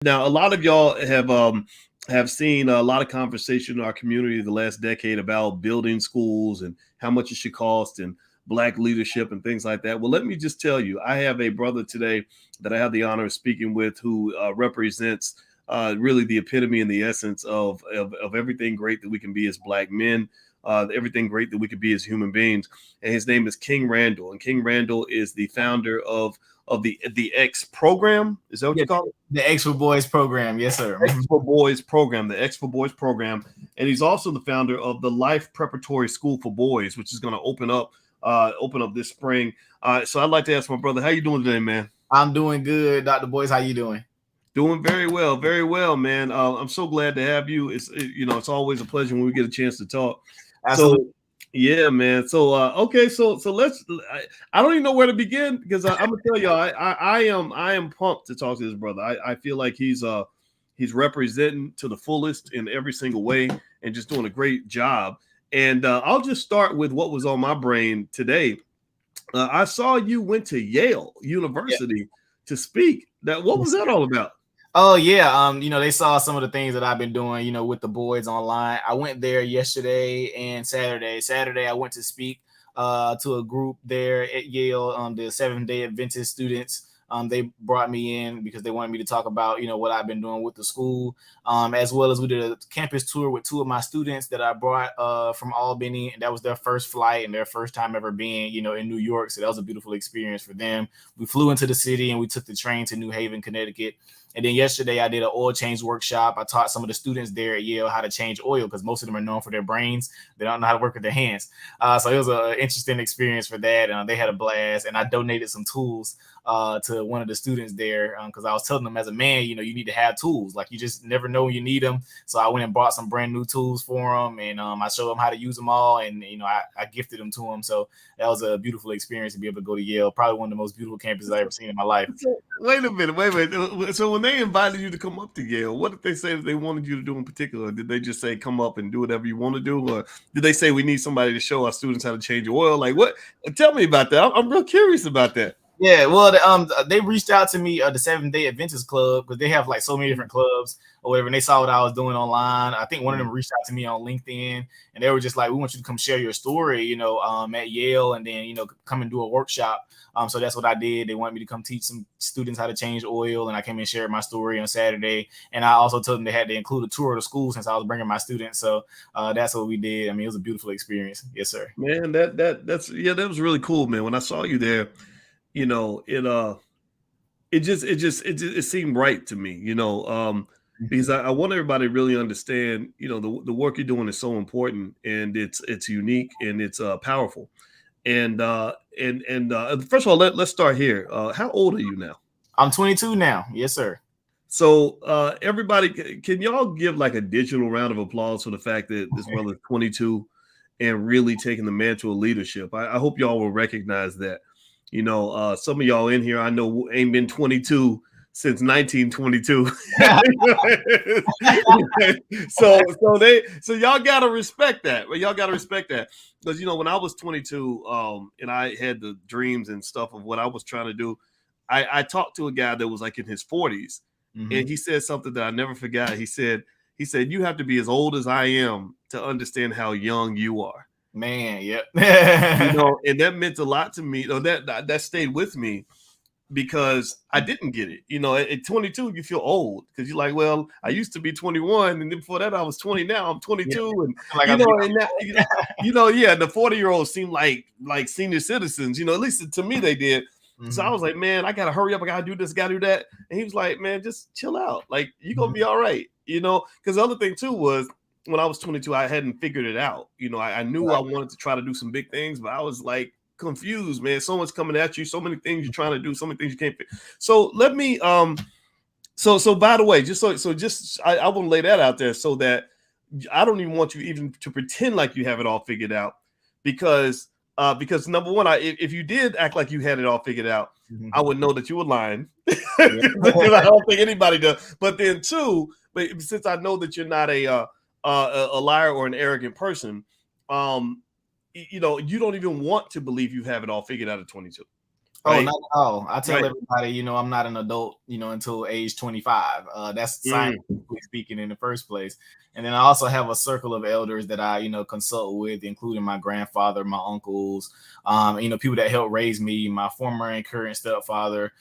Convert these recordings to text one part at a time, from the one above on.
Now, a lot of y'all have seen a lot of conversation in our community the last decade about building schools and how much it should cost and black leadership and things like that. Well, let me just tell you, I have a brother today that I have the honor of speaking with who represents really the epitome and the essence of everything great that we can be as black men, everything great that we could be as human beings. And his name is King Randall. And King Randall is the founder of the X program. Is that what Yeah, you call it? the X for Boys program. Yes, sir. X for Boys program, the X for Boys program, and he's also the founder of the Life Preparatory School for Boys, which is going to open up this spring. So I'd like to ask my brother, how you doing today, man? I'm doing good, Dr. Boyce. How you doing? Doing very well, man. I'm so glad to have you. It's always a pleasure when we get a chance to talk. Absolutely. So yeah, man. So okay, so let's. I don't even know where to begin because I'm gonna tell you, I am pumped to talk to this brother. I feel like he's representing to the fullest in every single way and just doing a great job. And I'll just start with what was on my brain today. I saw you went to Yale University to speak. What was that all about? Oh yeah, they saw some of the things that I've been doing, with the boys online. I went there yesterday and Saturday. Saturday I went to speak to a group there at Yale, the Seventh-day Adventist students. They brought me in because they wanted me to talk about, what I've been doing with the school, as well as we did a campus tour with two of my students that I brought from Albany, and that was their first flight and their first time ever being, in New York. So that was a beautiful experience for them. We flew into the city and we took the train to New Haven, Connecticut. And then yesterday I did an oil change workshop. I taught some of the students there at Yale how to change oil because most of them are known for their brains. They don't know how to work with their hands. So it was an interesting experience for that. They had a blast, and I donated some tools to one of the students there because I was telling them as a man, you need to have tools. Like you just never know when you need them. So I went and bought some brand new tools for them, and I showed them how to use them all, and I gifted them to them. So that was a beautiful experience to be able to go to Yale. Probably one of the most beautiful campuses I've ever seen in my life. Wait a minute, wait. So when they invited you to come up to Yale, what did they say that they wanted you to do in particular? Did they just say come up and do whatever you want to do, or did they say we need somebody to show our students how to change oil? Like what? Tell me about that. I'm real curious about that. Yeah, well, they reached out to me, the Seventh-day Adventist Club, because they have like so many different clubs or whatever. And they saw what I was doing online. I think one of them reached out to me on LinkedIn, and they were just like, "We want you to come share your story, at Yale, and then come and do a workshop." So that's what I did. They wanted me to come teach some students how to change oil, and I came and shared my story on Saturday. And I also told them they had to include a tour of the school since I was bringing my students. So that's what we did. I mean, it was a beautiful experience. Yes, sir. Man, that was really cool, man. When I saw you there, it seemed right to me, because I want everybody to really understand, the work you're doing is so important and it's unique and it's powerful. And first of all, let's start here. How old are you now? I'm 22 now. Yes, sir. So everybody, can y'all give like a digital round of applause for the fact that this brother is 22 and really taking the mantle of leadership? I hope y'all will recognize that. Some of y'all in here I know ain't been 22 since 1922. so y'all gotta respect that. Y'all gotta respect that because when I was 22, and I had the dreams and stuff of what I was trying to do, I talked to a guy that was like in his 40s, and he said something that I never forgot. He said you have to be as old as I am to understand how young you are. Man, yep. And that meant a lot to me. That stayed with me because I didn't get it. At 22, you feel old because you're like, well, I used to be 21, and then before that, I was 20. Now I'm 22, and the 40-year-olds seem like senior citizens. At least to me they did. So I was like, man, I gotta hurry up. I gotta do this, gotta do that. And he was like, man, just chill out. Like you're gonna be all right. Because the other thing too was, when I was 22, I hadn't figured it out. I knew I wanted to try to do some big things, but I was like confused, man. So much coming at you, so many things you're trying to do, so many things you can't figure. So let me so by the way, I want to lay that out there so that I don't even want you even to pretend like you have it all figured out because number one, if you did act like you had it all figured out, I would know that you were lying because I don't think anybody does. But then two, but since I know that you're not a liar or an arrogant person, you don't even want to believe you have it all figured out at 22. Oh, right? not at all. I tell Right. everybody, I'm not an adult, until age 25. That's Mm. scientifically speaking in the first place. And then I also have a circle of elders that I, consult with, including my grandfather, my uncles, people that helped raise me, my former and current stepfather,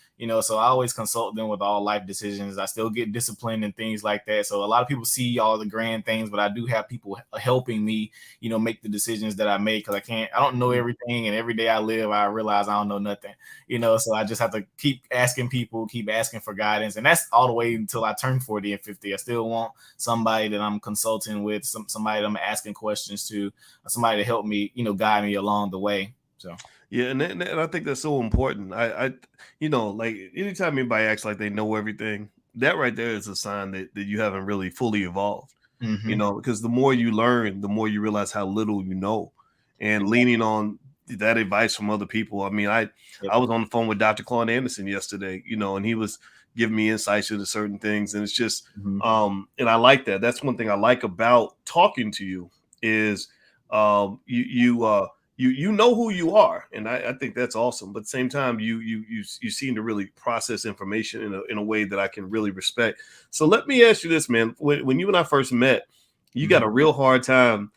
so I always consult them with all life decisions. I still get disciplined and things like that. So a lot of people see all the grand things, but I do have people helping me, make the decisions that I make, because I don't know everything. And every day I live, I realize I don't know nothing. So I just have to keep asking people, keep asking for guidance. And that's all the way until I turn 40 and 50. I still want somebody that I'm consulting with, somebody that I'm asking questions to, somebody to help me, guide me along the way. So Yeah, and I think that's so important. Like anytime anybody acts like they know everything, that right there is a sign that you haven't really fully evolved. Because the more you learn, the more you realize how little you know, and exactly. leaning on that advice from other people. I mean, I was on the phone with Dr. Claude Anderson yesterday, and he was giving me insights into certain things, and it's just, and I like that. That's one thing I like about talking to you is, you know who you are, and I think that's awesome. But at the same time, you seem to really process information in a way that I can really respect. So let me ask you this, man. When you and I first met, you got a real hard time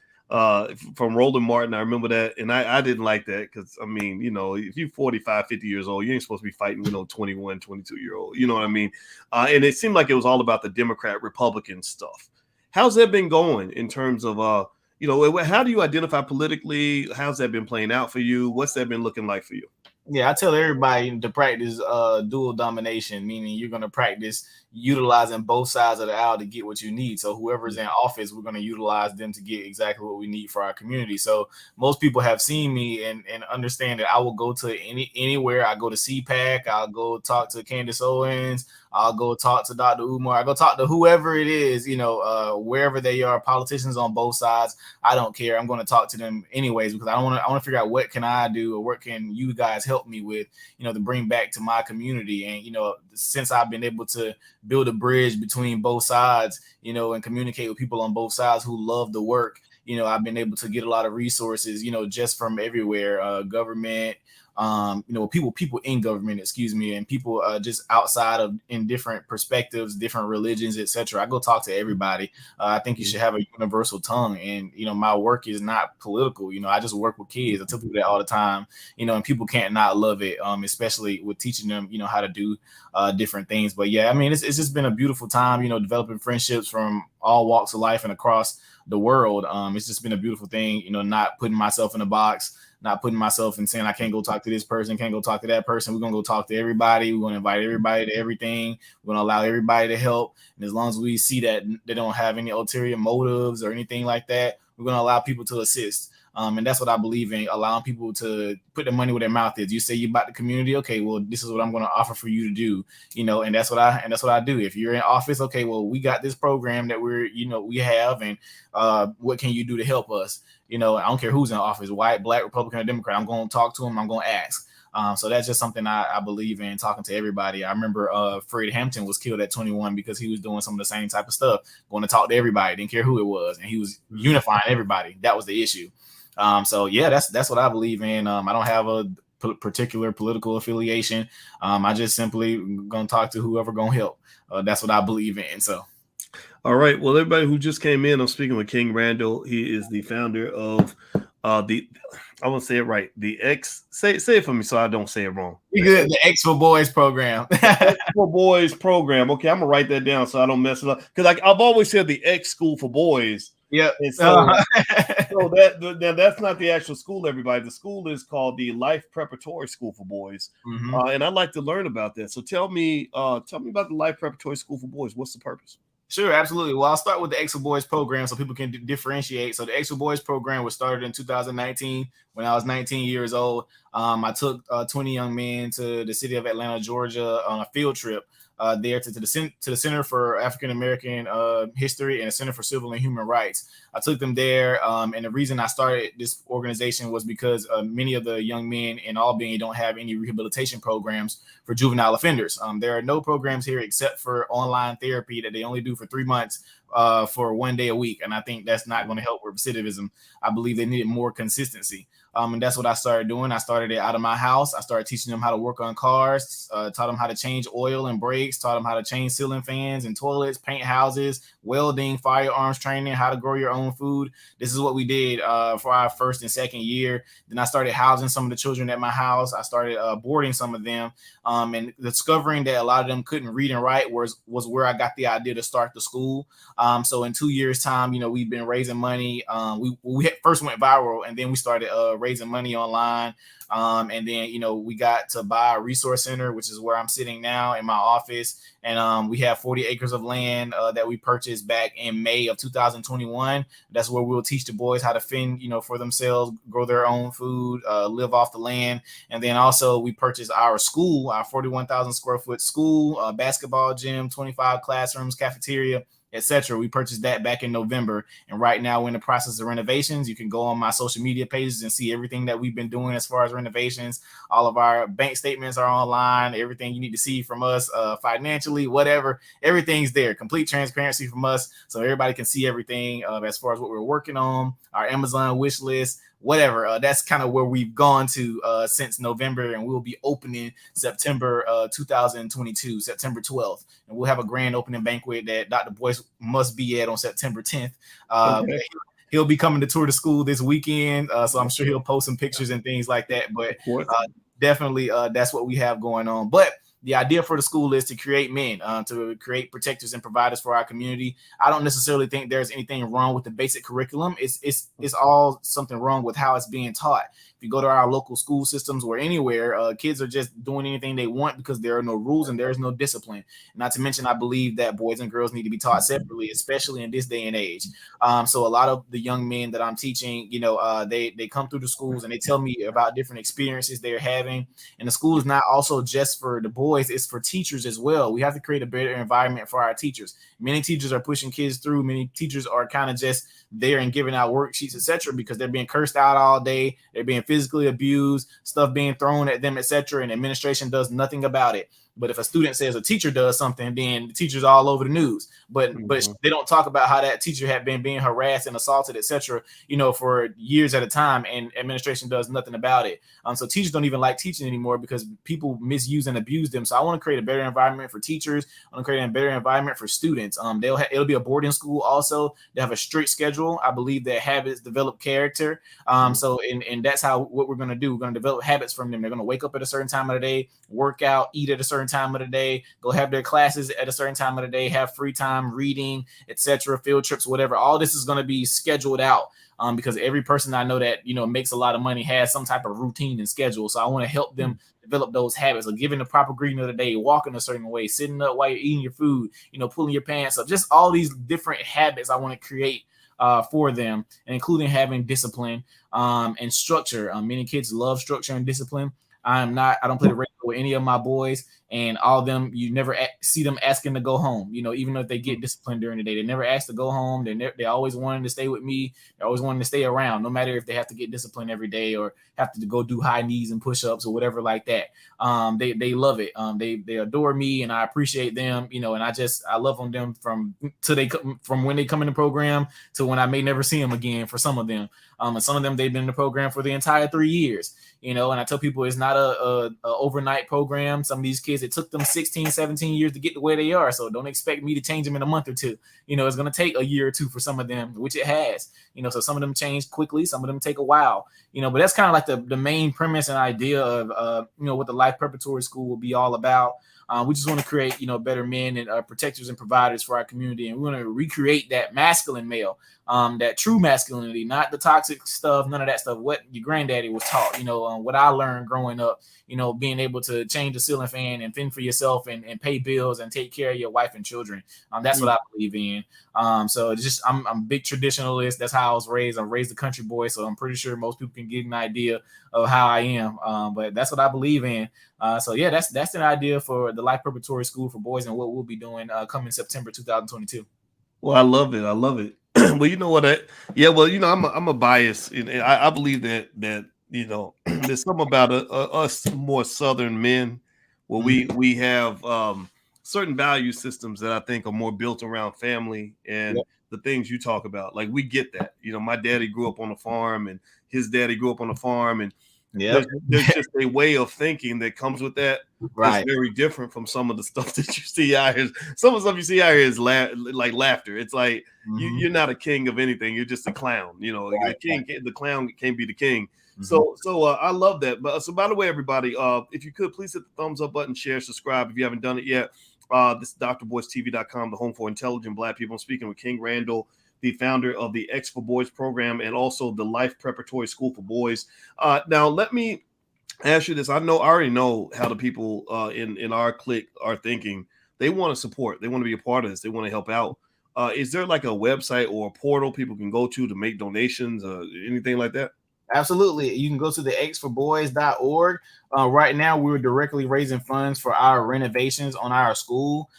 from Roland Martin. I remember that, and I didn't like that because, I mean, if you're 45, 50 years old, you ain't supposed to be fighting with no 21, 22-year-old. You know what I mean? And it seemed like it was all about the Democrat Republican stuff. How's that been going in terms of how do you identify politically? How's that been playing out for you? What's that been looking like for you? Yeah, I tell everybody to practice dual domination, meaning you're going to practice utilizing both sides of the aisle to get what you need. So whoever's in office, we're going to utilize them to get exactly what we need for our community. So most people have seen me and understand that I will go to anywhere. I go to CPAC, I'll go talk to Candace Owens, I'll go talk to Dr. Umar, I go talk to whoever it is, wherever they are, politicians on both sides. I don't care. I'm going to talk to them anyways, because I want to figure out what can I do, or what can you guys help me with, to bring back to my community. And, since I've been able to build a bridge between both sides, and communicate with people on both sides who love the work, I've been able to get a lot of resources, just from everywhere, government, people in government, excuse me, and people just outside of, in different perspectives, different religions, etc. I go talk to everybody. I think you should have a universal tongue, and my work is not political. I just work with kids. I tell people that all the time. And people can't not love it, especially with teaching them, how to do different things. But yeah, I mean, it's just been a beautiful time, developing friendships from all walks of life and across the world. It's just been a beautiful thing, not putting myself in a box, not putting myself and saying I can't go talk to this person, can't go talk to that person. We're going to go talk to everybody. We're going to invite everybody to everything. We're going to allow everybody to help. And as long as we see that they don't have any ulterior motives or anything like that, we're going to allow people to assist. And that's what I believe in, allowing people to put their money where their mouth is. You say you about the community, okay, well, this is what I'm going to offer for you to do, and that's what I do. If you're in office, okay, well, we got this program that we have, and what can you do to help us? I don't care who's in office, white, black, Republican, or Democrat. I'm going to talk to them. I'm going to ask. So that's just something I believe in, talking to everybody. I remember Fred Hampton was killed at 21 because he was doing some of the same type of stuff, going to talk to everybody, didn't care who it was, and he was unifying everybody. That was the issue. So yeah, that's what I believe in. I don't have a particular political affiliation. I just simply gonna talk to whoever gonna help. That's what I believe in. So. All right. Well, everybody who just came in, I'm speaking with King Randall. He is the founder of I want to say it right. The X. Say it for me so I don't say it wrong. You good? The X for Boys program. X for Boys program. Okay, I'm gonna write that down so I don't mess it up. Because I've always said the X School for Boys. Yep. And so that's not the actual school, everybody. The school is called the Life Preparatory School for Boys. And I'd like to learn about that. So tell me about the Life Preparatory School for Boys. What's the purpose? Sure, absolutely. Well, I'll start with the X for Boys program so people can differentiate. So the X for Boys program was started in 2019 when I was 19 years old. I took 20 young men to the city of Atlanta, Georgia on a field trip there to the Center for African American History and the Center for Civil and Human Rights. I took them there, and the reason I started this organization was because many of the young men in Albany don't have any rehabilitation programs for juvenile offenders. There are no programs here except for online therapy that they only do for 3 months for 1 day a week, and I think that's not going to help with recidivism. I believe they needed more consistency. And that's what I started doing. I started it out of my house. I started teaching them how to work on cars, taught them how to change oil and brakes, taught them how to change ceiling fans and toilets, paint houses, welding, firearms training, how to grow your own food. This is what we did for our first and second year. Then I started housing some of the children at my house. I started boarding some of them, and discovering that a lot of them couldn't read and write was where I got the idea to start the school. So in 2 years' time, we've been raising money. We first went viral, and then we started raising money online. And then, we got to buy a resource center, which is where I'm sitting now in my office. And we have 40 acres of land that we purchased back in May of 2021. That's where we'll teach the boys how to fend, for themselves, grow their own food, live off the land. And then also we purchased our school, our 41,000 square foot school, basketball gym, 25 classrooms, cafeteria, etc. We purchased that back in November, and right now we're in the process of renovations. You can go on my social media pages and see everything that we've been doing as far as renovations. All of our bank statements are online. Everything you need to see from us financially, whatever, everything's there. Complete transparency from us, so everybody can see everything as far as what we're working on, our Amazon wish list, whatever. That's kind of where we've gone to since November, and we'll be opening September 2022, September 12th. And we'll have a grand opening banquet that Dr. Boyce must be at on September 10th. Okay. He'll be coming to tour the school this weekend, so I'm sure he'll post some pictures and things like that. But definitely that's what we have going on. But the idea for the school is to create men, to create protectors and providers for our community. I don't necessarily think there's anything wrong with the basic curriculum. It's all something wrong with how it's being taught. If you go to our local school systems or anywhere, kids are just doing anything they want because there are no rules and there is no discipline. Not to mention, I believe that boys and girls need to be taught separately, especially in this day and age. So a lot of the young men that I'm teaching, they come through the schools and they tell me about different experiences they're having. And the school is not also just for the boys, it's for teachers as well. We have to create a better environment for our teachers. Many teachers are pushing kids through. Many teachers are kind of just there and giving out worksheets, etc., because they're being cursed out all day. They're being physically abused, stuff being thrown at them, etc., and administration does nothing about it. But if a student says a teacher does something, then the teacher's all over the news. But they don't talk about how that teacher had been being harassed and assaulted, etc., for years at a time, and administration does nothing about it. So teachers don't even like teaching anymore because people misuse and abuse them. So I want to create a better environment for teachers. I want to create a better environment for students. It'll be a boarding school also. They have a strict schedule. I believe that habits develop character. So that's what we're going to do. We're going to develop habits from them. They're going to wake up at a certain time of the day, work out, eat at a certain time of the day, go have their classes at a certain time of the day, have free time, reading, etc., field trips, whatever. All this is going to be scheduled out because every person I know that makes a lot of money has some type of routine and schedule. So I want to help them develop those habits of giving the proper greeting of the day, walking a certain way, sitting up while you're eating your food, pulling your pants up, just all these different habits I want to create for them, and including having discipline and structure. Many kids love structure and discipline. I don't play the radio with any of my boys, and all of them, you never see them asking to go home. Even if they get disciplined during the day, they never ask to go home. They always wanting to stay with me. They're always wanting to stay around, no matter if they have to get disciplined every day or have to go do high knees and push-ups or whatever like that. They love it. They adore me, and I appreciate them. And I love on them from when they come in the program to when I may never see them again. For some of them, and some of them they've been in the program for the entire 3 years. And I tell people it's not a overnight program. Some of these kids, it took them 16, 17 years to get to where they are. So don't expect me to change them in a month or two. It's going to take a year or two for some of them, which it has. So some of them change quickly. Some of them take a while. But that's kind of like the main premise and idea of, what the Life Preparatory School will be all about. We just want to create, better men and protectors and providers for our community. And we want to recreate that masculine male, that true masculinity, not the toxic stuff, none of that stuff, what your granddaddy was taught, what I learned growing up, being able to change the ceiling fan and fend for yourself and pay bills and take care of your wife and children. That's what I believe in. So it's just, I'm a big traditionalist. That's how I was raised. I'm raised a country boy. So I'm pretty sure most people can get an idea of how I am. But that's what I believe in. So yeah, that's an idea for the Life Preparatory School for boys and what we'll be doing coming September 2022. Well, I love it. I love it. Well, you know what? I'm a bias, and I believe that there's something about us more Southern men where we have certain value systems that I think are more built around family and the things you talk about. Like, we get that. You know, my daddy grew up on a farm, and his daddy grew up on a farm, and there's just a way of thinking that comes with that. Right. It's very different from some of the stuff that you see out here. Some of the stuff you see out here is like laughter. It's like you're not a king of anything. You're just a clown. You know, the clown can't be the king. So I love that. But so, by the way, everybody, if you could please hit the thumbs up button, share, subscribe if you haven't done it yet. This is drboycetv.com, the home for intelligent Black people. I'm speaking with King Randall, the founder of the X for Boys program and also the Life Preparatory School for Boys. Now, let me ask you this. I already know how the people in our clique are thinking. They want to support. They want to be a part of this. They want to help out. Is there like a website or a portal people can go to make donations or anything like that? Absolutely. You can go to the xforboys.org. Right now, we're directly raising funds for our renovations on our school.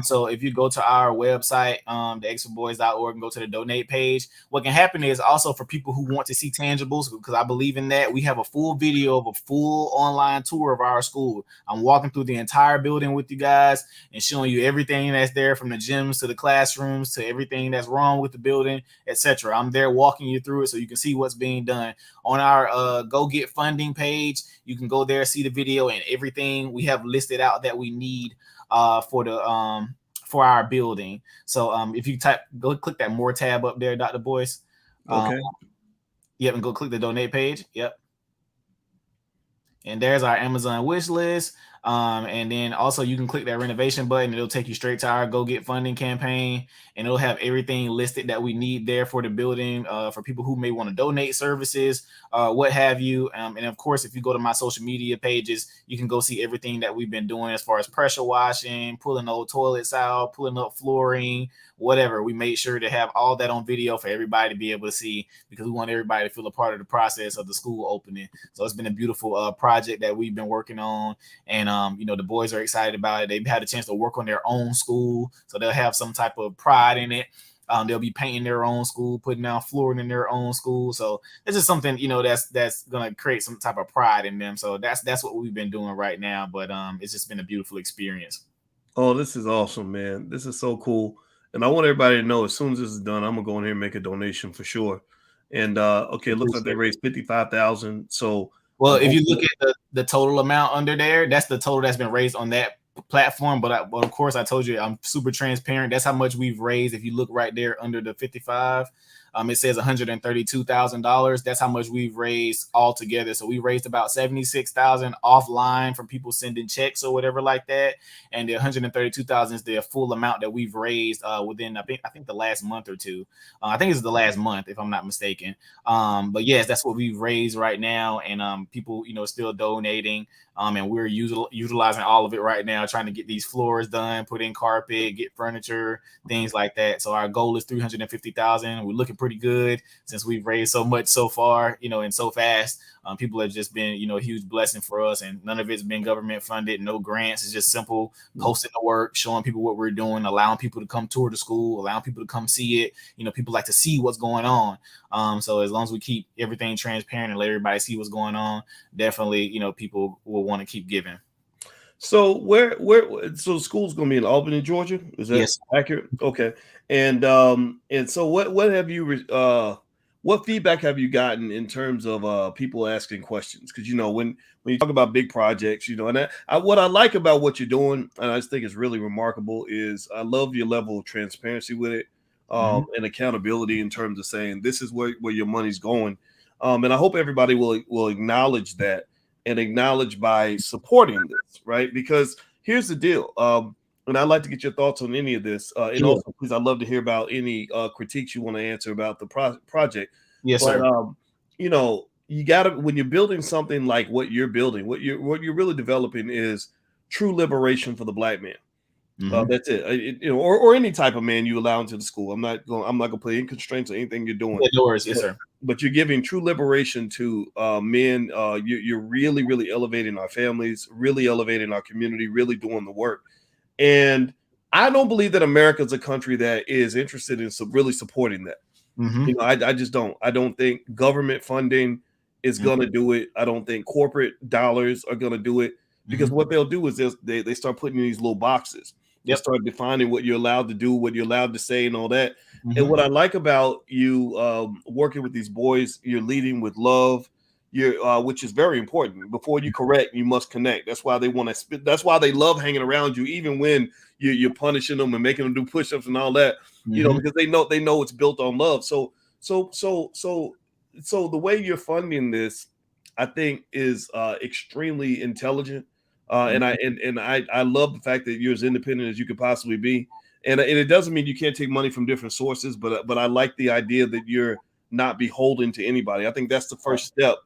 So if you go to our website, the xforboys.org, and go to the donate page, what can happen is also for people who want to see tangibles, because I believe in that, we have a full video of a full online tour of our school. I'm walking through the entire building with you guys and showing you everything that's there, from the gyms to the classrooms to everything that's wrong with the building, etc. I'm there walking you through it so you can see what's being done. On our Go Get Funding page, you can go there, see the video and everything we have listed out that we need for our building. So if you go click that more tab up there, Dr. Boyce. Okay. Yep, and go click the donate page. Yep. And there's our Amazon wish list. And then also you can click that renovation button. It'll take you straight to our Go Get Funding campaign, and it'll have everything listed that we need there for the building, for people who may want to donate services, what have you. And of course, if you go to my social media pages, you can go see everything that we've been doing as far as pressure washing, pulling old toilets out, pulling up flooring, whatever. We made sure to have all that on video for everybody to be able to see, because we want everybody to feel a part of the process of the school opening. So it's been a beautiful project that we've been working on. And the boys are excited about it. They've had a chance to work on their own school, so they'll have some type of pride in it. They'll be painting their own school, putting down flooring in their own school. So it's just something, that's gonna create some type of pride in them. So that's what we've been doing right now. But it's just been a beautiful experience. Oh, this is awesome, man. This is so cool. And I want everybody to know, as soon as this is done, I'm gonna go in here and make a donation for sure. And okay, it looks like they raised $55,000. So, well, if you look at the total amount under there, that's the total that's been raised on that platform. But of course, I told you I'm super transparent. That's how much we've raised. If you look right there under the 55, it says $132,000. That's how much we've raised altogether. So we raised about $76,000 offline from people sending checks or whatever like that, and the $132,000 is the full amount that we've raised within I think the last month or two. I think it's the last month, if I'm not mistaken. But yes, that's what we've raised right now, and people still donating. And we're utilizing all of it right now, trying to get these floors done, put in carpet, get furniture, things like that. So our goal is $350,000. We're looking pretty good since we've raised so much so far, and so fast. People have just been, a huge blessing for us, and none of it's been government funded, no grants. It's just simple posting the work, showing people what we're doing, allowing people to come tour the school, allowing people to come see it. People like to see what's going on. So as long as we keep everything transparent and let everybody see what's going on, definitely, people will want to keep giving. So so school's gonna be in Albany, Georgia? Is that accurate? Okay. And so what have you what feedback have you gotten in terms of people asking questions? Because when you talk about big projects, and what I like about what you're doing, and I just think it's really remarkable, is I love your level of transparency with it, and accountability in terms of saying this is where your money's going. And I hope everybody will acknowledge that, and acknowledge by supporting this, right? Because here's the deal. And I'd like to get your thoughts on any of this. And also, please, I'd love to hear about any critiques you want to answer about the project. Yes, but, sir. You gotta, when you're building something like what you're building, what you're really developing is true liberation for the Black man. That's it. Or any type of man you allow into the school. I'm not gonna put any constraints on anything you're doing. Yes, sir. But you're giving true liberation to men. You're really, really elevating our families, really elevating our community, really doing the work. And I don't believe that America is a country that is interested in really supporting that. I just don't. I don't think government funding is going to do it. I don't think corporate dollars are going to do it, because what they'll do is they start putting in these little boxes. and start defining what you're allowed to do, what you're allowed to say, and all that. Mm-hmm. And what I like about you working with these boys, you're leading with love. Which is very important. Before you correct, you must connect. That's why they want to spit. That's why they love hanging around you, even when you're punishing them and making them do push-ups and all that. Mm-hmm. Because they know it's built on love. So the way you're funding this, I think, is extremely intelligent. And I love the fact that you're as independent as you could possibly be. And it doesn't mean you can't take money from different sources, but I like the idea that you're not beholden to anybody. I think that's the first step.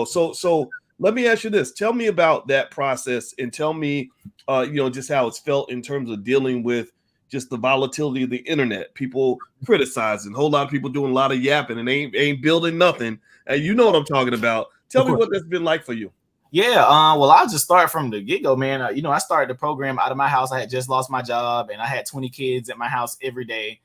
So let me ask you this. Tell me about that process, and tell me, just how it's felt in terms of dealing with just the volatility of the internet. People criticizing, a whole lot of people doing a lot of yapping and ain't building nothing. And you know what I'm talking about. Tell me what that's been like for you. Yeah, well, I'll just start from the get-go, man. I started the program out of my house. I had just lost my job, and I had 20 kids at my house every day.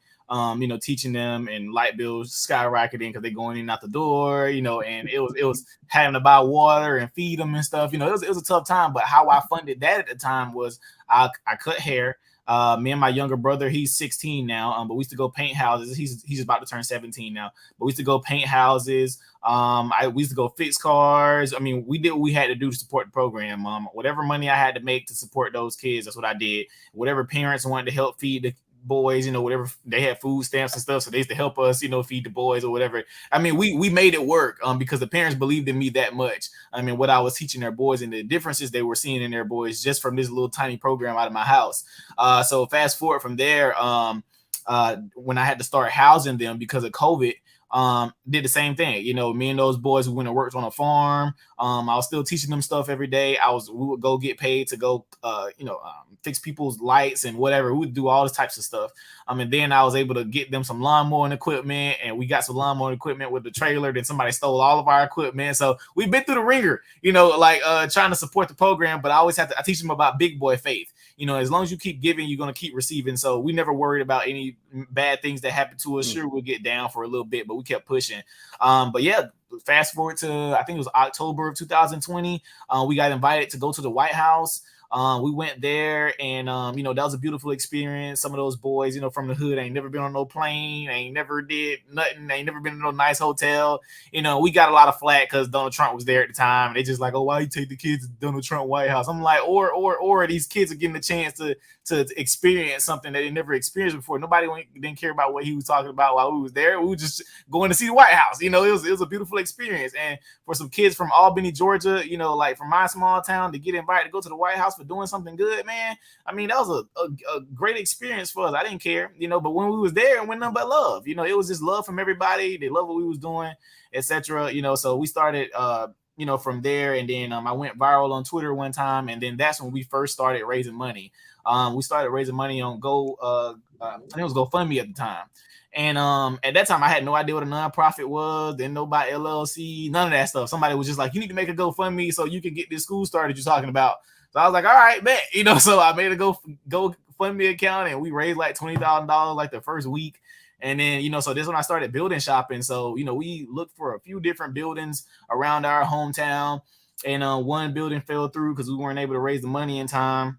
Teaching them, and light bills skyrocketing because they're going in and out the door, and it was having to buy water and feed them and stuff. It was a tough time. But how I funded that at the time was I cut hair. Me and my younger brother, he's 16 now, but we used to go paint houses. He's about to turn 17 now, but we used to go paint houses. We used to go fix cars. I mean, we did what we had to do to support the program. Whatever money I had to make to support those kids, that's what I did. Whatever parents wanted to help feed the boys, whatever, they had food stamps and stuff, so they used to help us, feed the boys or whatever. I mean, we made it work because the parents believed in me that much. I mean, what I was teaching their boys and the differences they were seeing in their boys just from this little tiny program out of my house. So fast forward from there, when I had to start housing them because of COVID, did the same thing. Me and those boys who went and worked on a farm. I was still teaching them stuff every day. We would go get paid to go, fix people's lights and whatever. We would do all this types of stuff. And then I was able to get them some lawnmowing equipment, and we got some lawnmowing equipment with the trailer. Then somebody stole all of our equipment. So we've been through the ringer, trying to support the program. But I teach them about big boy faith. As long as you keep giving, you're going to keep receiving. So we never worried about any bad things that happen to us. Sure, we'll get down for a little bit, but we kept pushing. But yeah, fast forward to, I think it was October of 2020. We got invited to go to the White House. We went there, and that was a beautiful experience. Some of those boys, from the hood, ain't never been on no plane, ain't never did nothing, ain't never been in no nice hotel. We got a lot of flack because Donald Trump was there at the time. And they just like, oh, why you take the kids to Donald Trump White House? I'm like, or these kids are getting a chance to experience something that they never experienced before. Nobody didn't care about what he was talking about while we was there. We were just going to see the White House. It was a beautiful experience. And for some kids from Albany, Georgia, like from my small town, to get invited to go to the White House for doing something good, man. I mean, that was a great experience for us. I didn't care, but when we was there, it went nothing but love. It was just love from everybody. They loved what we was doing, etc. So we started, from there, and then I went viral on Twitter one time, and then that's when we first started raising money. We started raising money on I think it was GoFundMe at the time. And at that time, I had no idea what a nonprofit was. Didn't know about LLC, none of that stuff. Somebody was just like, you need to make a GoFundMe so you can get this school started you're talking about. So I was like, all right, bet. So I made a GoFundMe account, and we raised like $20,000 like the first week. And then, so this is when I started building shopping. So, we looked for a few different buildings around our hometown, and one building fell through because we weren't able to raise the money in time.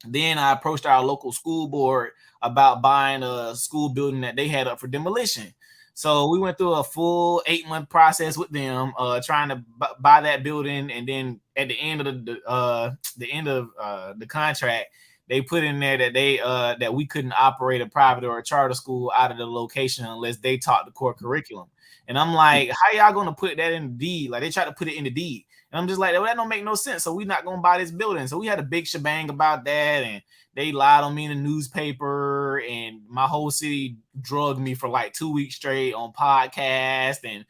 Then I approached our local school board about buying a school building that they had up for demolition. So we went through a full 8-month process with them, trying to buy that building. And then at the end of the contract, they put in there that that we couldn't operate a private or a charter school out of the location unless they taught the core curriculum. And I'm like, how y'all gonna put that in the deed? Like, they try to put it in the deed. And I'm just like, well, that don't make no sense. So we're not going to buy this building. So we had a big shebang about that. And they lied on me in the newspaper. And my whole city drugged me for like 2 weeks straight on podcast and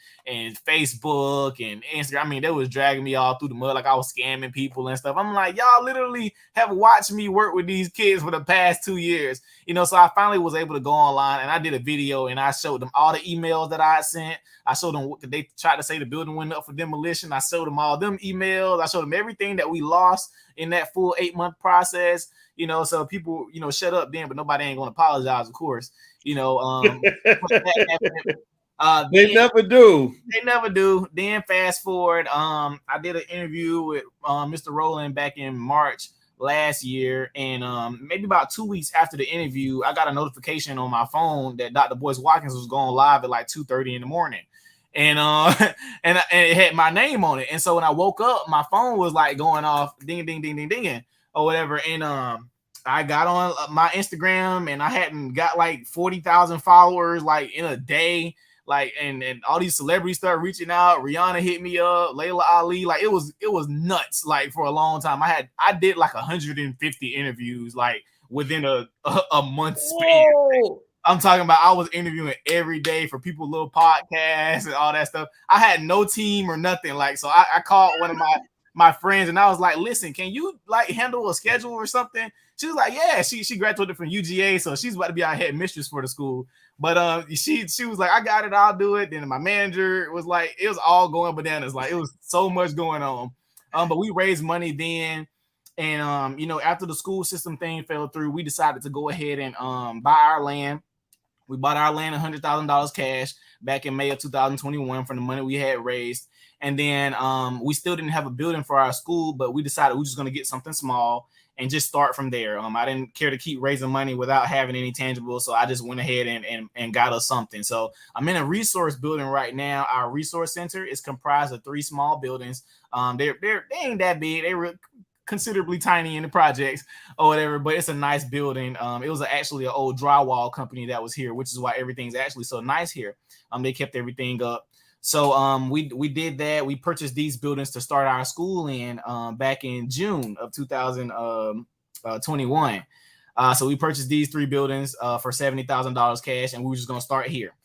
Facebook and Instagram. I mean, they was dragging me all through the mud like I was scamming people and stuff. I'm like, y'all literally have watched me work with these kids for the past 2 years. So I finally was able to go online, and I did a video, and I showed them all the emails that I had sent. I showed them what they tried to say the building went up for demolition. I showed them all them emails. I showed them everything that we lost in that full 8-month process. So people, shut up then, but nobody ain't going to apologize, of course. They never do. They never do. Then fast forward, I did an interview with Mr. Rowland back in March last year. And maybe about 2 weeks after the interview, I got a notification on my phone that Dr. Boyce Watkins was going live at like 2:30 in the morning. And and it had my name on it. And so when I woke up, my phone was like going off, ding, ding, ding, ding, ding, or whatever. And I got on my Instagram, and I hadn't got like 40,000 followers like in a day. Like, and all these celebrities started reaching out. Rihanna hit me up, Layla Ali. Like, it was nuts. Like, for a long time, I did like 150 interviews like within a month span. Whoa. I'm talking about I was interviewing every day for people, little podcasts and all that stuff. I had no team or nothing. Like, so I called one of my friends, and I was like, listen, can you like handle a schedule or something? She was like, yeah, she graduated from UGA, so she's about to be our head mistress for the school. But she was like, I got it, I'll do it. Then my manager was like, it was all going bananas. Like, it was so much going on. But we raised money then. And after the school system thing fell through, we decided to go ahead and buy our land. We bought our land $100,000 cash back in May of 2021 from the money we had raised. And then we still didn't have a building for our school, but we decided we were just going to get something small and just start from there. I didn't care to keep raising money without having any tangible, so I just went ahead and got us something. So I'm in a resource building right now. Our resource center is comprised of 3 small buildings. They ain't that big. They were considerably tiny in the projects or whatever, but it's a nice building. It was actually an old drywall company that was here, which is why everything's actually so nice here. They kept everything up. So we did that. We purchased these buildings to start our school in back in June of 2021. So we purchased these 3 buildings for $70,000 cash, and we were just going to start here.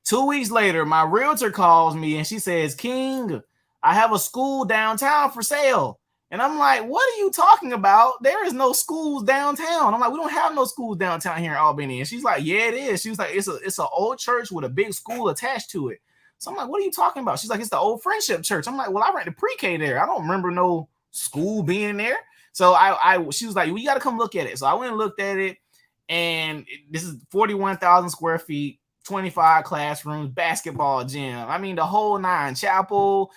2 weeks later, my realtor calls me and she says, King, I have a school downtown for sale. And I'm like, what are you talking about? There is no schools downtown. I'm like, we don't have no schools downtown here in Albany. And she's like, yeah, it is. She was like, it's an old church with a big school attached to it. So I'm like, what are you talking about? She's like, it's the old Friendship Church. I'm like, well, I ran the pre-K there. I don't remember no school being there. So she was like, we got to come look at it. So I went and looked at it, and this is 41,000 square feet, 25 classrooms, basketball gym. I mean, the whole 9, chapel,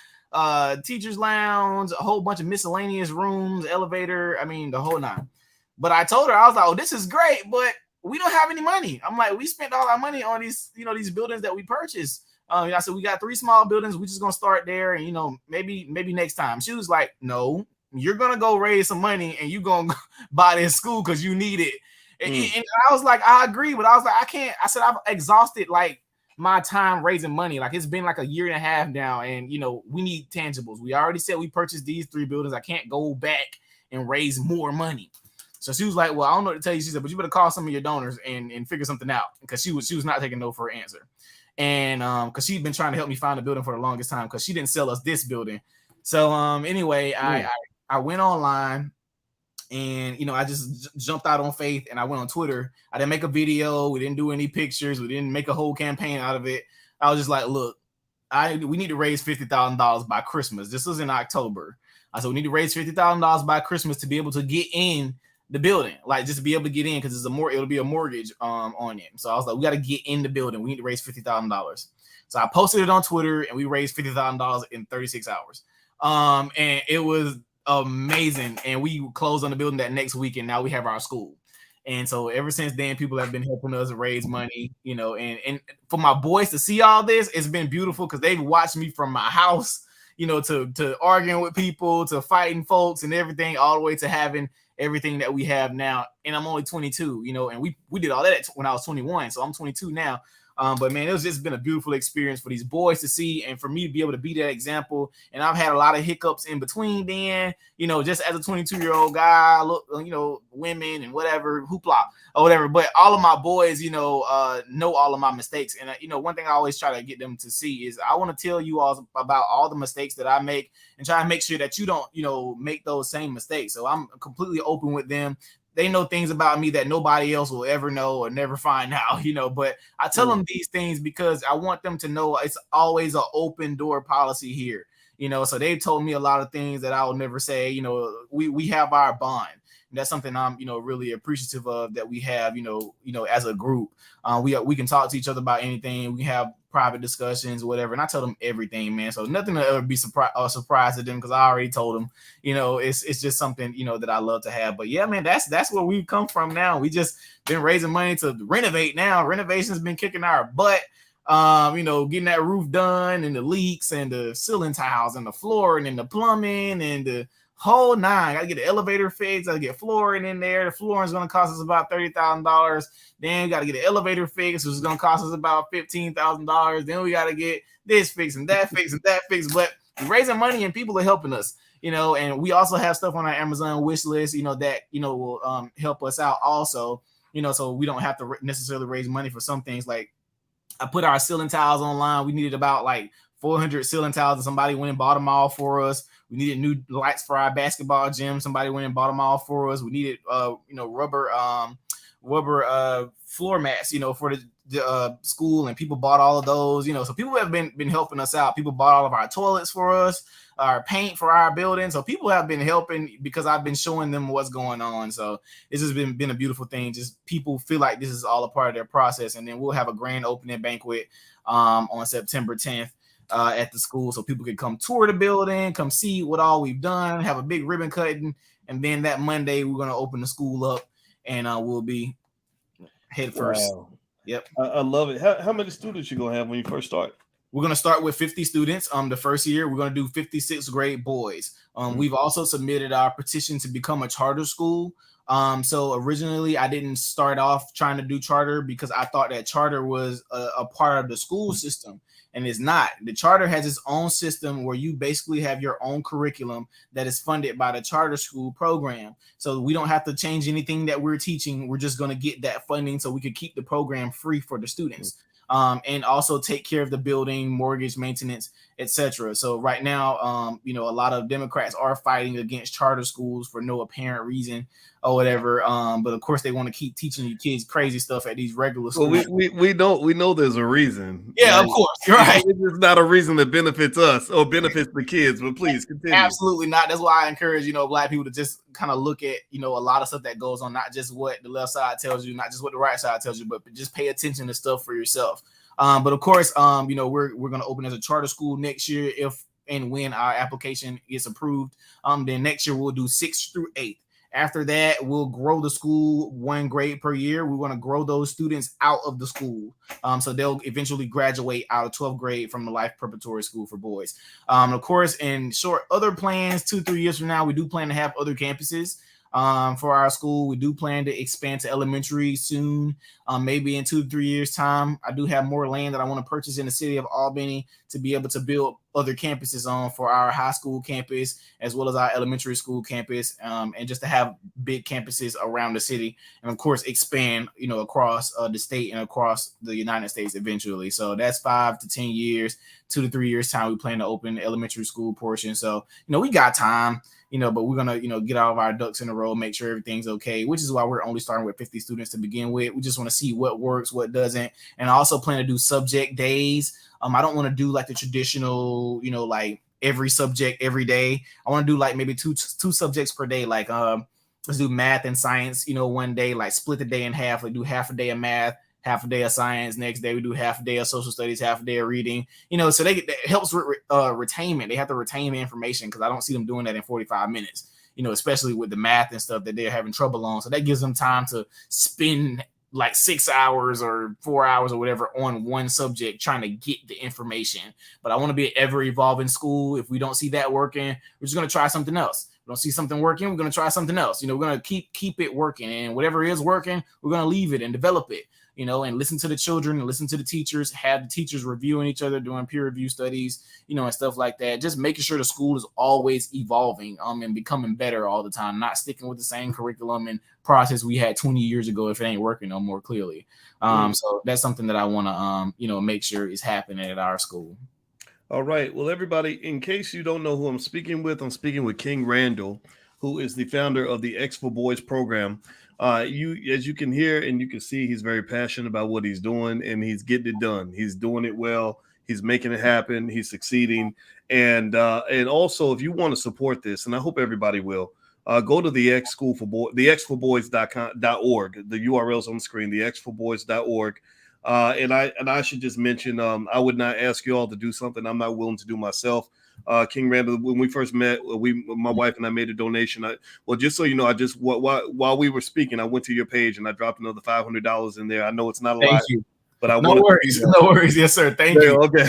teacher's lounge, a whole bunch of miscellaneous rooms, elevator. I mean, the whole 9. But I told her, I was like, oh, this is great, but we don't have any money. I'm like, we spent all our money on these, these buildings that we purchased. I said, we got 3 small buildings. We're just going to start there. And, maybe next time. She was like, no, you're going to go raise some money and you're going to buy this school because you need it. And I was like, I agree. But I was like, I can't. I said, I've exhausted like my time raising money. Like, it's been like a year and a half now. And, we need tangibles. We already said we purchased these 3 buildings. I can't go back and raise more money. So she was like, well, I don't know what to tell you. She said, but you better call some of your donors and figure something out, because she was not taking no for an answer. And because she'd been trying to help me find a building for the longest time, because she didn't sell us this building. So anyway, I went online, and I just jumped out on faith, and I went on Twitter. I didn't make a video. We didn't do any pictures. We didn't make a whole campaign out of it. I was just like, look, we need to raise $50,000 by Christmas. This was in October. I said, we need to raise $50,000 by Christmas to be able to get in the building, like just to be able to get in, because it'll be a mortgage on it. So I was like, we got to get in the building. We need to raise $50,000. So I posted it on Twitter, and we raised $50,000 in 36 hours. And it was amazing. And we closed on the building that next week, and now we have our school. And so ever since then, people have been helping us raise money, and for my boys to see all this, it's been beautiful, because they've watched me from my house, to arguing with people, to fighting folks and everything, all the way to having everything that we have now. And I'm only 22, and we did all that when I was 21. So I'm 22 now. But man, it's just been a beautiful experience for these boys to see, and for me to be able to be that example. And I've had a lot of hiccups in between then, just as a 22-year-old guy, look, women and whatever, hoopla or whatever. But all of my boys, know all of my mistakes. And, one thing I always try to get them to see is I want to tell you all about all the mistakes that I make, and try to make sure that you don't, make those same mistakes. So I'm completely open with them. They know things about me that nobody else will ever know or never find out, but I tell them these things because I want them to know it's always an open door policy here, so they've told me a lot of things that I will never say. We have our bond. And that's something I'm, really appreciative of, that we have, as a group. We can talk to each other about anything. We have private discussions, whatever. And I tell them everything, man. So nothing to ever be surprised to them, because I already told them, it's just something, that I love to have. But yeah, man, that's where we've come from now. We just been raising money to renovate now. Renovation's been kicking our butt. Getting that roof done, and the leaks, and the ceiling tiles, and the flooring, and the plumbing, and the whole nine. Gotta get the elevator fixed. Gotta get flooring in there. The flooring is gonna cost us about $30,000. Then we gotta get the elevator fixed, which is gonna cost us about $15,000. Then we gotta get this fixed and that fixed and that fixed. But we're raising money, and people are helping us. And we also have stuff on our Amazon wish list, that will help us out also. So we don't have to necessarily raise money for some things. Like, I put our ceiling tiles online. We needed about like 400 ceiling tiles, and somebody went and bought them all for us. We needed new lights for our basketball gym. Somebody went and bought them all for us. We needed, rubber floor mats, for the school, and people bought all of those. So people have been helping us out. People bought all of our toilets for us, our paint for our building. So people have been helping because I've been showing them what's going on. So it's just been a beautiful thing. Just people feel like this is all a part of their process. And then we'll have a grand opening banquet on September 10th. At the school, so people can come tour the building, come see what all we've done, have a big ribbon cutting, and then that Monday we're going to open the school up, and we'll be head first. Wow. Yep. I love it. How many students you going to have when you first start? We're going to start with 50 students. The first year we're going to do 56th grade boys. We've also submitted our petition to become a charter school. So originally I didn't start off trying to do charter because I thought that charter was a part of the school system. And it's not. The charter has its own system where you basically have your own curriculum that is funded by the charter school program. So we don't have to change anything that we're teaching. We're just going to get that funding so we could keep the program free for the students. And also take care of the building, mortgage, maintenance, etc. So right now, a lot of Democrats are fighting against charter schools for no apparent reason or whatever. But of course, they want to keep teaching you kids crazy stuff at these regular schools. Well, we know there's a reason. Yeah, of course, you're right. It's not a reason that benefits us or benefits the kids. But please continue. Absolutely not. That's why I encourage Black people to just kind of look at a lot of stuff that goes on, not just what the left side tells you, not just what the right side tells you, but just pay attention to stuff for yourself. But of course, we're going to open as a charter school next year if and when our application is approved. Then next year we'll do 6th through 8th. After that, we'll grow the school 1 grade per year. We want to grow those students out of the school. So they'll eventually graduate out of 12th grade from the Life Preparatory School for boys. Of course, in short, other plans, 2-3 years from now, we do plan to have other campuses. For our school. We do plan to expand to elementary soon, maybe in 2 to 3 years time. I do have more land that I want to purchase in the city of Albany to be able to build other campuses on for our high school campus as well as our elementary school campus, and just to have big campuses around the city, and of course expand across the state and across the United States eventually. So that's 5 to 10 years, 2 to 3 years time we plan to open the elementary school portion. So we got time, but we're gonna get all of our ducks in a row, make sure everything's okay, which is why we're only starting with 50 students to begin with. We just want to see what works, what doesn't. And I also plan to do subject days. I don't want to do like the traditional, like every subject every day. I want to do like maybe two subjects per day. Like let's do math and science, one day, like split the day in half. We do half a day of math, half a day of science. Next day we do half a day of social studies, half a day of reading. So that helps with retainment. They have to retain the information because I don't see them doing that in 45 minutes. Especially with the math and stuff that they're having trouble on. So that gives them time to spend like 6 hours or 4 hours or whatever on one subject trying to get the information. But I want to be an ever evolving school. If we don't see that working, we're just going to try something else. If we don't see something working, we're going to try something else. We're going to keep it working, and whatever is working, we're going to leave it and develop it. And listen to the children and listen to the teachers, have the teachers reviewing each other, doing peer review studies, and stuff like that. Just making sure the school is always evolving and becoming better all the time, not sticking with the same curriculum and process we had 20 years ago if it ain't working no more clearly. So that's something that I want to, make sure is happening at our school. All right. Well, everybody, in case you don't know who I'm speaking with King Randall, who is the founder of the X for Boys program. As you can hear and you can see, he's very passionate about what he's doing, and he's getting it done. He's doing it well. He's making it happen. He's succeeding. And also, if you want to support this, and I hope everybody will, go to the the xforboys.org. The URL's on the screen, the xforboys.org. And I should just mention, I would not ask you all to do something I'm not willing to do myself. King Randall, when we first met, my wife and I made a donation. Just so you know, while we were speaking, I went to your page and I dropped another $500 in there. I know it's not a lot. Thank you. But no worries. Yes, sir. Thank you. Okay.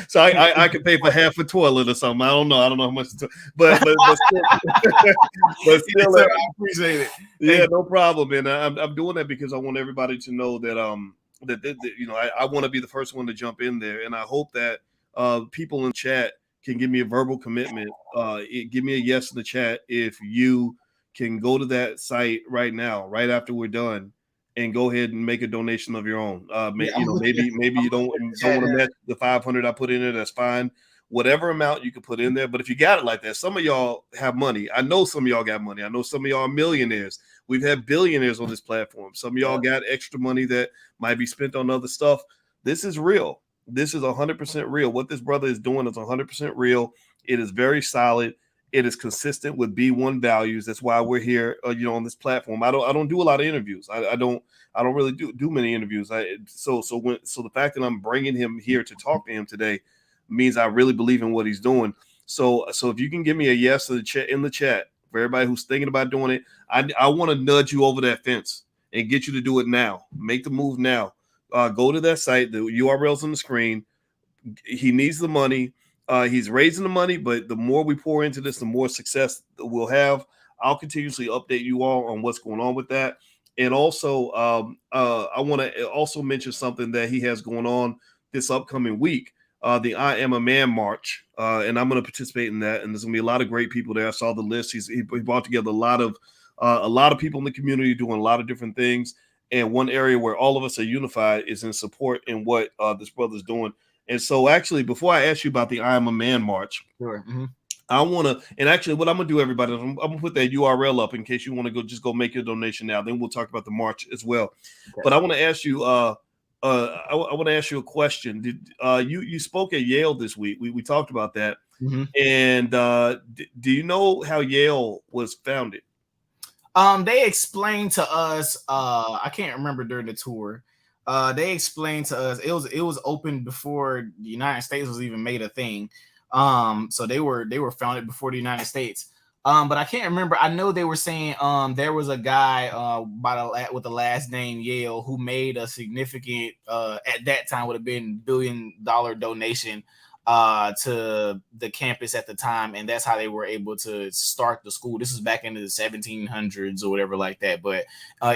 So I could pay for half a toilet or something. I don't know how much, but still, yes, sir, I appreciate it. Yeah, no problem. And I'm doing that because I want everybody to know that I want to be the first one to jump in there, and I hope that people in chat can give me a verbal commitment. Give me a yes in the chat if you can go to that site right now, right after we're done, and go ahead and make a donation of your own. Maybe you don't want to match the 500 I put in there. That's fine. Whatever amount you can put in there. But if you got it like that, some of y'all have money. I know some of y'all got money. I know some of y'all are millionaires. We've had billionaires on this platform. Some of y'all got extra money that might be spent on other stuff. This is real. This is 100% real. What this brother is doing is 100% real. It is very solid. It is consistent with B1 values. That's why we're here, on this platform. I don't do a lot of interviews. I don't really do many interviews. So the fact that I'm bringing him here to talk to him today means I really believe in what he's doing. So if you can give me a yes in the chat for everybody who's thinking about doing it, I want to nudge you over that fence and get you to do it now. Make the move now. Go to that site. The URL's on the screen. He needs the money. He's raising the money, but the more we pour into this, the more success we'll have. I'll continuously update you all on what's going on with that. And also, I want to also mention something that he has going on this upcoming week, the I Am a Man March. And I'm going to participate in that. And there's going to be a lot of great people there. I saw the list. He brought together a lot of people in the community doing a lot of different things. And one area where all of us are unified is in support in what this brother's doing. And so actually, before I ask you about the I Am a Man March, sure. Mm-hmm. I want to, and actually what I'm going to do, everybody, I'm going to put that URL up in case you want to go make your donation now. Then we'll talk about the march as well. Okay. But I want to ask you, I want to ask you a question. Did you spoke at Yale this week? We talked about that. Mm-hmm. And do you know how Yale was founded? They explained to us, I can't remember during the tour. They explained to us it was open before the United States was even made a thing. So they were founded before the United States. But I can't remember. I know they were saying there was a guy with the last name Yale who made a significant at that time would have been $1 billion donation to the campus at the time, and that's how they were able to start the school. This was back into the 1700s or whatever like that, but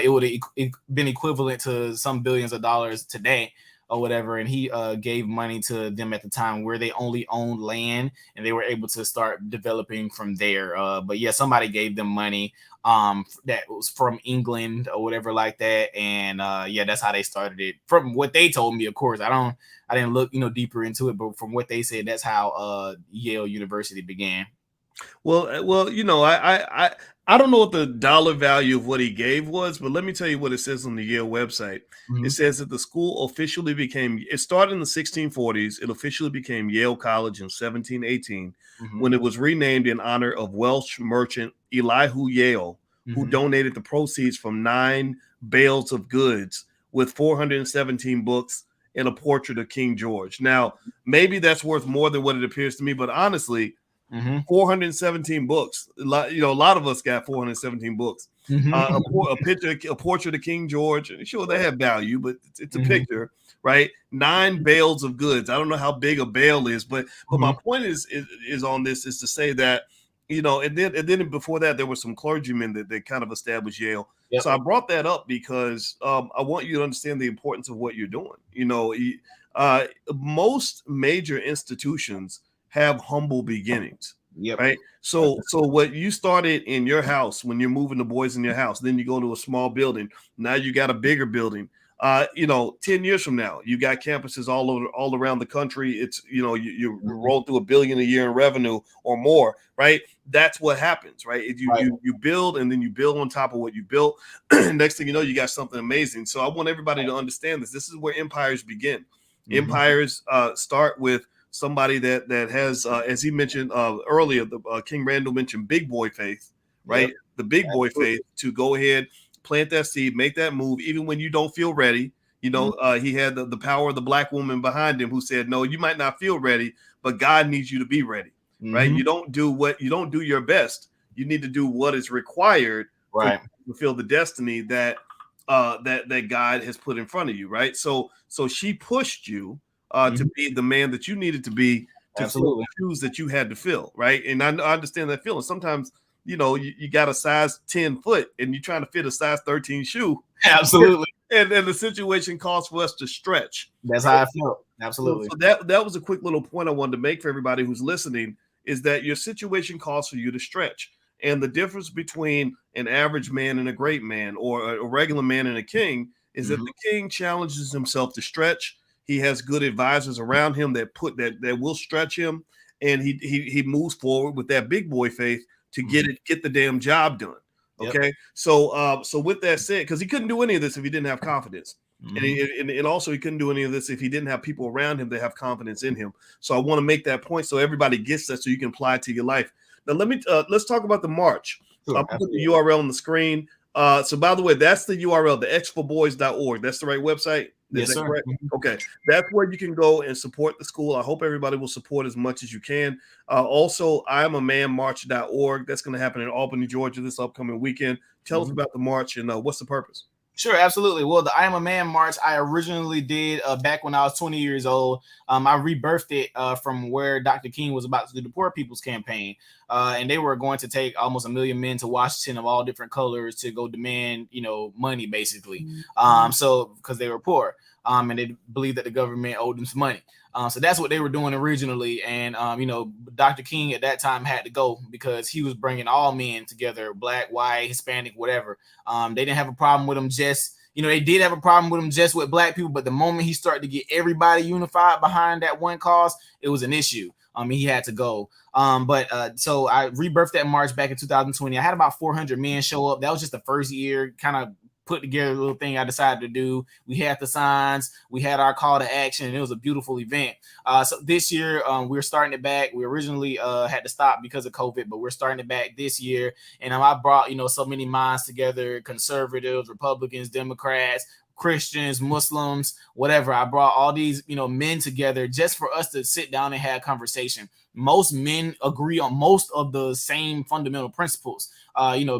it would have been equivalent to some billions of dollars today or whatever, and he gave money to them at the time where they only owned land, and they were able to start developing from there. But yeah, somebody gave them money that was from England or whatever like that, and yeah, that's how they started it. From what they told me, of course, I didn't look deeper into it, but from what they said, that's how Yale University began. Well, I don't know what the dollar value of what he gave was, but let me tell you what it says on the Yale website. Mm-hmm. It says that the school officially it started in the 1640s. It officially became Yale College in 1718 when it was renamed in honor of Welsh merchant Elihu Yale, who donated the proceeds from 9 bales of goods with 417 books and a portrait of King George. Now, maybe that's worth more than what it appears to me, but honestly, 417 books. A lot of us got 417 books. A portrait of King George. Sure, they have value, but it's a picture, right? 9 bales of goods. I don't know how big a bale is, but my point is on this is to say that and then before that there were some clergymen that kind of established Yale. Yep. So I brought that up because I want you to understand the importance of what you're doing. Most major institutions have humble beginnings. Yep. Right. So what you started in your house when you're moving the boys in your house, then you go to a small building. Now you got a bigger building. 10 years from now, you got campuses all around the country. It's you roll through $1 billion a year in revenue or more, right? That's what happens, right? You build and then you build on top of what you built. Next thing you know, you got something amazing. So I want everybody to understand this. This is where empires begin. Empires start with somebody that has, as he mentioned earlier, King Randall mentioned big boy faith, right? Yep. The big boy faith to go ahead, plant that seed, make that move, even when you don't feel ready. He had the power of the black woman behind him who said, no, you might not feel ready, but God needs you to be ready, right? You don't do your best. You need to do what is required for you to fulfill the destiny that God has put in front of you, right? So she pushed you to be the man that you needed to be, to fill the shoes that you had to fill, right? And I understand that feeling. Sometimes, you got a size 10 foot and you're trying to fit a size 13 shoe. Absolutely. And the situation calls for us to stretch. That's how I felt. Absolutely. So that was a quick little point I wanted to make for everybody who's listening, is that your situation calls for you to stretch. And the difference between an average man and a great man, or a regular man and a king, is that the king challenges himself to stretch. He has good advisors around him that will stretch him, and he moves forward with that big boy faith to get the damn job done. Okay. Yep. So with that said, because he couldn't do any of this if he didn't have confidence. And also he couldn't do any of this if he didn't have people around him that have confidence in him. So I want to make that point so everybody gets that, so you can apply it to your life. Now let's talk about the march. Sure, I'll put the URL on the screen. So by the way, that's the URL, the xforboys.org. That's the right website. Yes, sir. Correct? Okay, that's where you can go and support the school. I hope everybody will support as much as you can. Also, IamAManMarch.org. That's going to happen in Albany, Georgia this upcoming weekend. Tell us about the march and what's the purpose. Sure, absolutely. Well, the I Am a Man March, I originally did back when I was 20 years old. I rebirthed it from where Dr. King was about to do the Poor People's Campaign. And they were going to take almost 1 million men to Washington of all different colors to go demand, money, basically. So because they were poor. And they believed that the government owed them some money. So that's what they were doing originally. And, Dr. King at that time had to go because he was bringing all men together, black, white, Hispanic, whatever. They didn't have a problem with them they did have a problem with him just with black people. But the moment he started to get everybody unified behind that one cause, it was an issue. He had to go. So I rebirthed that march back in 2020. I had about 400 men show up. That was just the first year, kind of put together a little thing I decided to do. We had the signs, we had our call to action, and it was a beautiful event. So this year, we're starting it back. We originally had to stop because of COVID, but we're starting it back this year. And I brought, so many minds together, conservatives, Republicans, Democrats, Christians, Muslims, whatever. I brought all these, men together just for us to sit down and have a conversation. Most men agree on most of the same fundamental principles.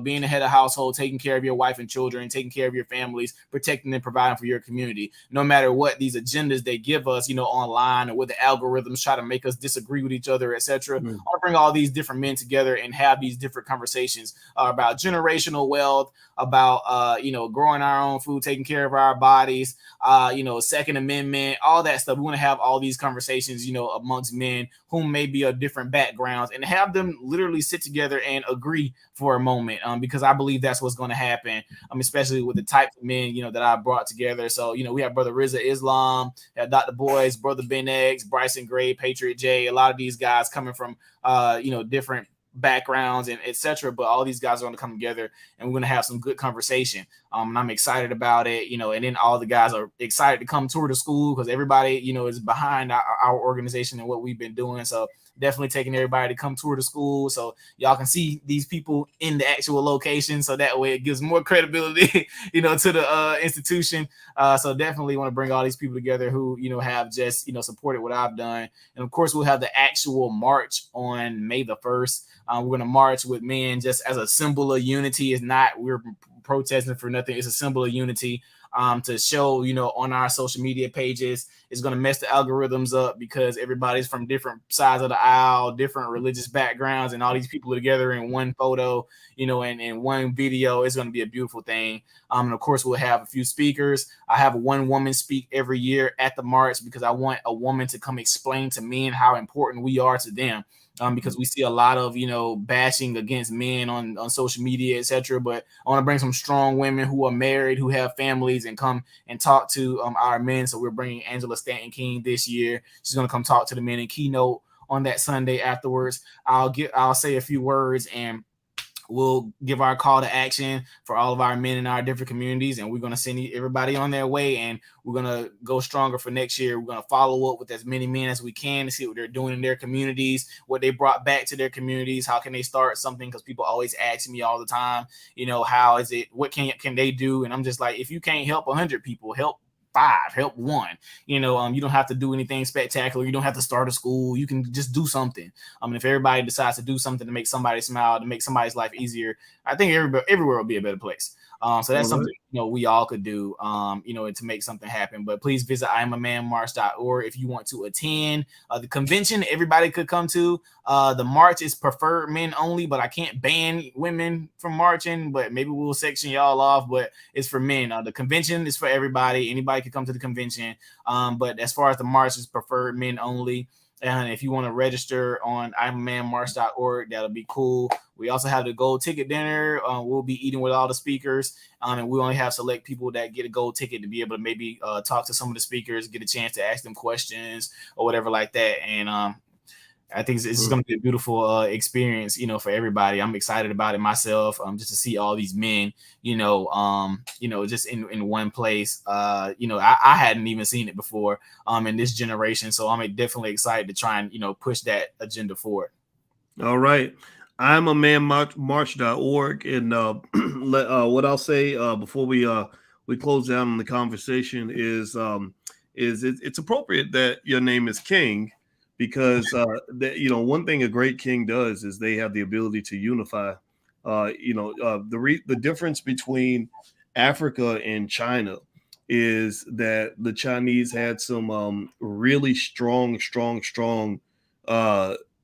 Being the head of household, taking care of your wife and children, taking care of your families, protecting and providing for your community. No matter what these agendas they give us, online, or what the algorithms try to make us disagree with each other, etc. I'll bring all these different men together and have these different conversations about generational wealth, about growing our own food, taking care of our bodies, Second Amendment, all that stuff. We want to have all these conversations, amongst men who may be of different backgrounds, and have them literally sit together and agree for a moment, because I believe that's what's going to happen, especially with the type of men, that I brought together. So, we have Brother Rizza Islam, Dr. Boyce, Brother Ben X, Bryson Gray, Patriot J, a lot of these guys coming from, different backgrounds and etc. But all these guys are going to come together and we're going to have some good conversation. And I'm excited about it, and then all the guys are excited to come tour the school because everybody, is behind our organization and what we've been doing. So definitely taking everybody to come tour the school so y'all can see these people in the actual location. So that way it gives more credibility, to the institution. So definitely want to bring all these people together who, have just, supported what I've done. And of course, we'll have the actual march on May the 1st. We're going to march with men just as a symbol of unity. It's not we're protesting for nothing. It's a symbol of unity. To show, on our social media pages. It's going to mess the algorithms up because everybody's from different sides of the aisle, different religious backgrounds, and all these people are together in one photo, and in one video. It's going to be a beautiful thing. And of course, we'll have a few speakers. I have one woman speak every year at the march because I want a woman to come explain to men how important we are to them. Because we see a lot of, bashing against men on social media, etc. But I want to bring some strong women who are married, who have families, and come and talk to our men. So we're bringing Angela Stanton King this year. She's going to come talk to the men and keynote on that Sunday afterwards. I'll say a few words and we'll give our call to action for all of our men in our different communities, and we're going to send everybody on their way, and we're going to go stronger for next year. We're going to follow up with as many men as we can to see what they're doing in their communities, what they brought back to their communities, how can they start something, because people always ask me all the time, how is it, what can they do? And I'm just like, if you can't help 100 people, help 5, help 1. You don't have to do anything spectacular. You don't have to start a school. You can just do something. And if everybody decides to do something to make somebody smile, to make somebody's life easier, I think everywhere will be a better place. So that's something we all could do, to make something happen. But please visit iamamanmarch.org if you want to attend the convention. Everybody could come to. The march is preferred men only, but I can't ban women from marching. But maybe we'll section y'all off. But it's for men. The convention is for everybody. Anybody could come to the convention. But as far as the march is preferred men only. And if you want to register on iamamanmarch.org, that'll be cool. We also have the gold ticket dinner. We'll be eating with all the speakers. And we only have select people that get a gold ticket to be able to maybe talk to some of the speakers, get a chance to ask them questions or whatever like that. And I think it's going to be a beautiful experience, for everybody. I'm excited about it myself, just to see all these men, just in one place. I hadn't even seen it before in this generation. So I'm definitely excited to try and, push that agenda forward. All right. I'm a manmarch.org. And what I'll say before we close down on the conversation is it's appropriate that your name is King. Because one thing a great king does is they have the ability to unify. The difference between Africa and China is that the Chinese had some really strong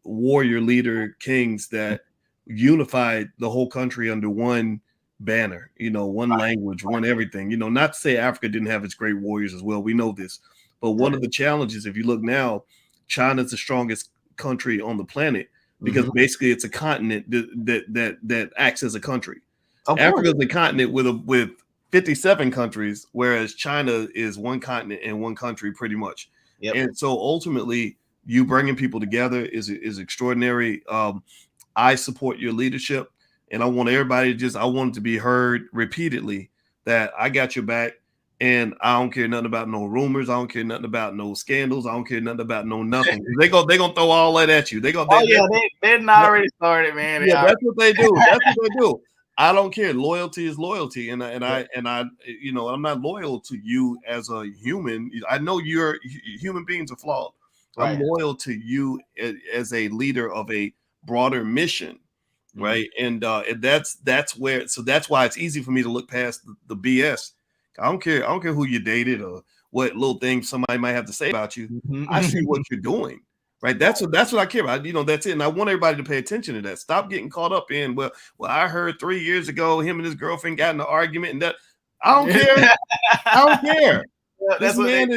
warrior leader kings that unified the whole country under one banner. One language, one everything. Not to say Africa didn't have its great warriors as well. We know this, but one of the challenges, if you look now, China's the strongest country on the planet because basically it's a continent that acts as a country. Africa is a continent with 57 countries, whereas China is one continent and one country pretty much. Yep. And so ultimately, you bringing people together is extraordinary. I support your leadership, and I want everybody I want it to be heard repeatedly that I got your back. And I don't care nothing about no rumors. I don't care nothing about no scandals. I don't care nothing about no nothing. They gonna throw all that at you. They're not already started, man. That's what they do. That's what they do. I don't care. Loyalty is loyalty, and I'm not loyal to you as a human. I know human beings are flawed. Right. I'm loyal to you as a leader of a broader mission, right? And that's why it's easy for me to look past the BS. I don't care who you dated or what little things somebody might have to say about you. I see what you're doing, right? That's what I care about. That's it. And I want everybody to pay attention to that. Stop getting caught up in, well, I heard 3 years ago him and his girlfriend got in an argument, and that I don't care. I don't care. This man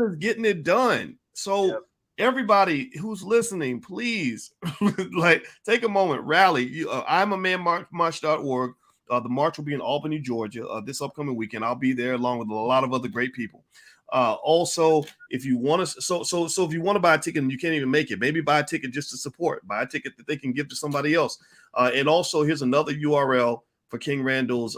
is getting it done. So everybody who's listening, please, take a moment, rally. I'm a manmarch.org. The march will be in Albany, Georgia, this upcoming weekend. I'll be there along with a lot of other great people. Also, if you want to, so if you want to buy a ticket and you can't even make it, maybe buy a ticket just to support. Buy a ticket that they can give to somebody else. And also, here's another URL for King Randall's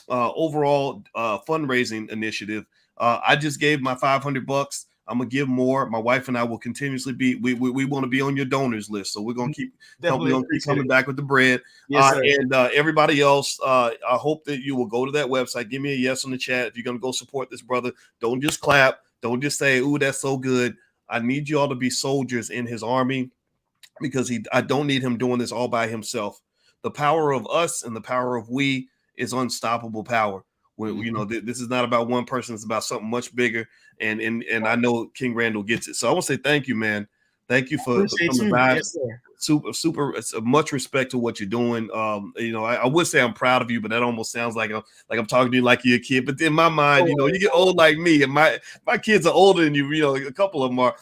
overall fundraising initiative. I just gave my $500. I'm gonna give more. My wife and I will continuously be. We want to be on your donors list, so we're gonna keep coming back with the bread. Yes, and everybody else, I hope that you will go to that website. Give me a yes on the chat if you're gonna go support this brother. Don't just clap. Don't just say, "Ooh, that's so good." I need you all to be soldiers in his army because I don't need him doing this all by himself. The power of us and the power of we is unstoppable power. This is not about one person. It's about something much bigger. And I know King Randall gets it. So I want to say thank you, man. Thank you for coming by. Yes, super. Much respect to what you're doing. I would say I'm proud of you, but that almost sounds like I'm talking to you like you're a kid. But in my mind, you get old like me, and my kids are older than you. A couple of them are.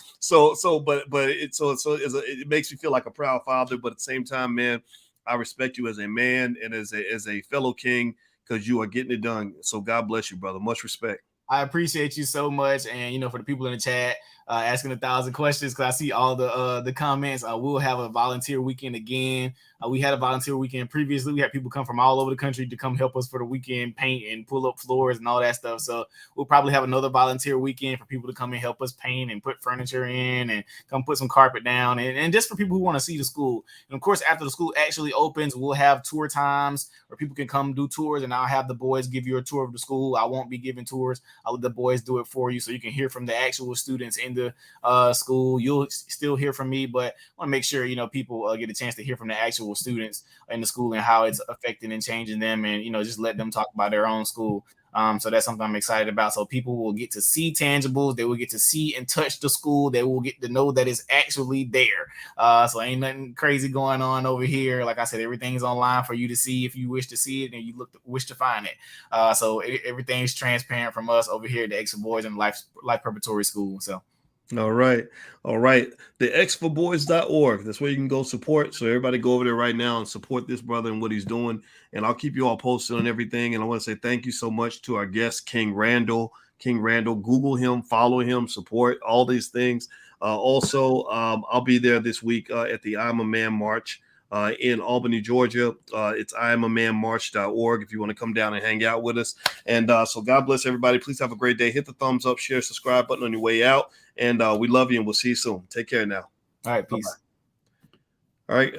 It makes me feel like a proud father. But at the same time, man, I respect you as a man and as a fellow king because you are getting it done. So God bless you, brother. Much respect. I appreciate you so much. And, for the people in the chat asking 1,000 questions, because I see all the comments, we'll have a volunteer weekend again. We had a volunteer weekend previously. We had people come from all over the country to come help us for the weekend, paint and pull up floors and all that stuff. So we'll probably have another volunteer weekend for people to come and help us paint and put furniture in and come put some carpet down. And just for people who want to see the school. And of course, after the school actually opens, we'll have tour times where people can come do tours, and I'll have the boys give you a tour of the school. I won't be giving tours. I'll let the boys do it for you so you can hear from the actual students in the school. You'll still hear from me, but I want to make sure, people get a chance to hear from the actual students in the school and how it's affecting and changing them, and, just let them talk about their own school. So that's something I'm excited about. So people will get to see tangibles. They will get to see and touch the school. They will get to know that it's actually there. So ain't nothing crazy going on over here. Like I said, everything's online for you to see if you wish to see it and you wish to find it. So everything's transparent from us over here at the X for Boys and Life Preparatory School. So. All right. The xforboys.org. That's where you can go support. So everybody go over there right now and support this brother and what he's doing. And I'll keep you all posted on everything. And I want to say thank you so much to our guest, King Randall. Google him, follow him, support all these things. Also, I'll be there this week at the I'm a Man March in Albany, Georgia. It's IamAManMarch.org if you want to come down and hang out with us. And so God bless everybody. Please have a great day. Hit the thumbs up, share, subscribe button on your way out. And we love you, and we'll see you soon. Take care now. All right, peace. Bye-bye. All right.